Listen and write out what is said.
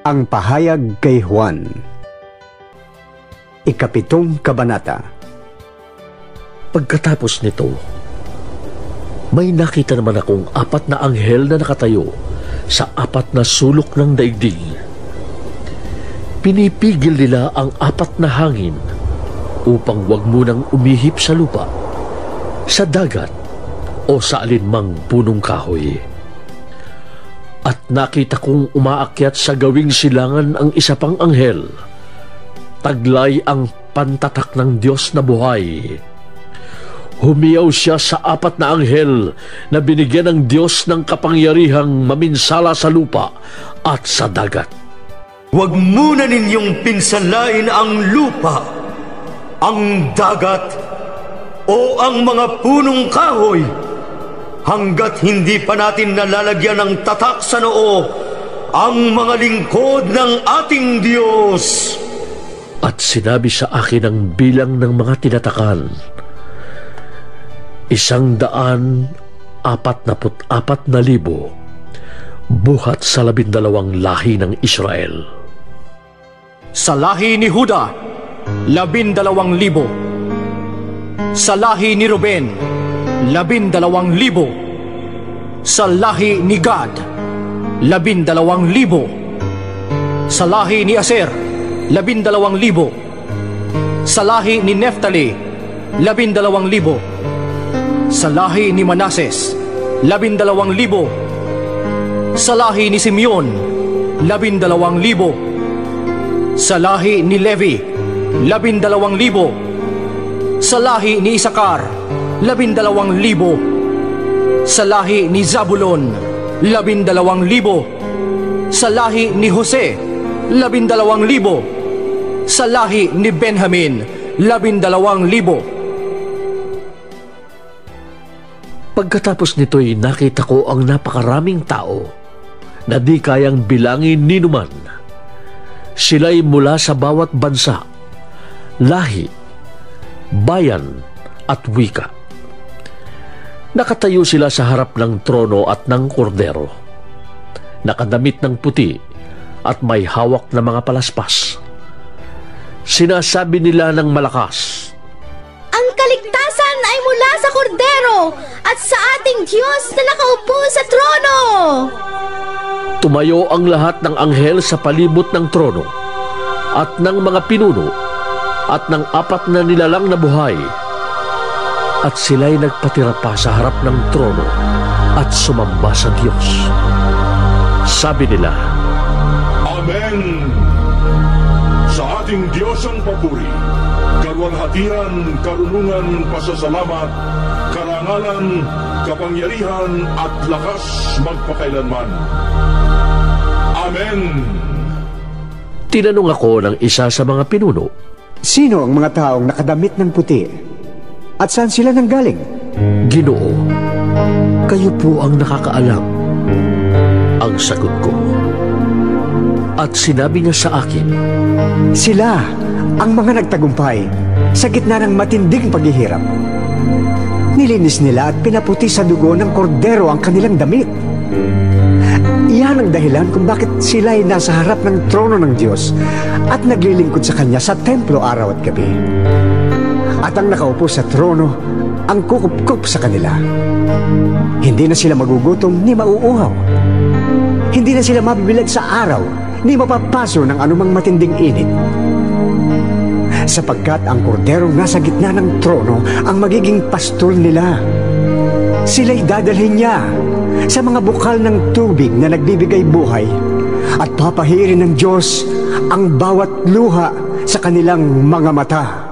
Ang pahayag kay Juan. Ikapitong kabanata. Pagkatapos nito, may nakita naman akong 4 na anghel na nakatayo sa 4 na sulok ng daigdig. Pinipigil nila ang 4 na hangin upang wag munang umihip sa lupa, sa dagat, o sa alinmang punong kahoy. At nakita kong umaakyat sa gawing silangan ang isa pang anghel. Taglay ang pantatak ng Diyos na buhay. Humiyaw siya sa 4 na anghel na binigyan ng Diyos ng kapangyarihang maminsala sa lupa at sa dagat. Huwag muna ninyong pinsalain ang lupa, ang dagat, o ang mga punong kahoy, hanggat hindi pa natin nalalagyan ng tatak sa noo ang mga lingkod ng ating Diyos. At sinabi sa akin ang bilang ng mga tinatakan, 144,000 buhat sa 12 lahi ng Israel. Sa lahi ni Huda, 12,000. Sa lahi ni Ruben, 12,000. Sa lahi ni Gad, 12,000. Sa lahi ni Aser, 12,000. Sa lahi ni Neftali, 12,000. Sa lahi ni Manases, 12,000. Sa lahi ni Simeon, 12,000. Sa lahi ni Levi, 12,000. Sa lahi ni Isakar, 12,000. Sa lahi ni Zabulon, 12,000. Sa lahi ni Jose, 12,000. Sa lahi ni Benjamin, 12,000. Pagkatapos nito'y nakita ko ang napakaraming tao na di kayang bilangin ni numan. Sila'y mula sa bawat bansa, lahi, bayan at wika. Nakatayo sila sa harap ng trono at ng kordero, nakadamit ng puti at may hawak na mga palaspas. Sinasabi nila ng malakas, "Ang kaligtasan ay mula sa kordero at sa ating Diyos na nakaupo sa trono." Tumayo ang lahat ng anghel sa palibot ng trono at ng mga pinuno at ng 4 na nilalang na buhay, at sila'y nagpatira pa sa harap ng trono at sumamba sa Diyos. Sabi nila, Amen! Sa ating Diyos ang papuri, kaluwalhatian, karunungan, pasasalamat, karangalan, kapangyarihan at lakas magpakailanman. Amen! Tinanong ako ng isa sa mga pinuno, Sino ang mga taong nakadamit ng puti? At saan sila nanggaling? Ginoo, kayo po ang nakakaalam. Ang sagot ko. At sinabi niya sa akin, Sila ang mga nagtagumpay sa gitna ng matinding paghihirap. Nilinis nila at pinaputi sa dugo ng kordero ang kanilang damit. Iyan ang dahilan kung bakit sila ay nasa harap ng trono ng Diyos at naglilingkod sa Kanya sa templo araw at gabi. At ang nakaupo sa trono ang kukup-kup sa kanila. Hindi na sila magugutom ni mauuhaw. Hindi na sila mabibilag sa araw ni mapapaso ng anumang matinding init. Sapagkat ang korderong nasa gitna ng trono ang magiging pastol nila. Sila'y dadalhin niya sa mga bukal ng tubig na nagbibigay buhay, at papahirin ng Diyos ang bawat luha sa kanilang mga mata.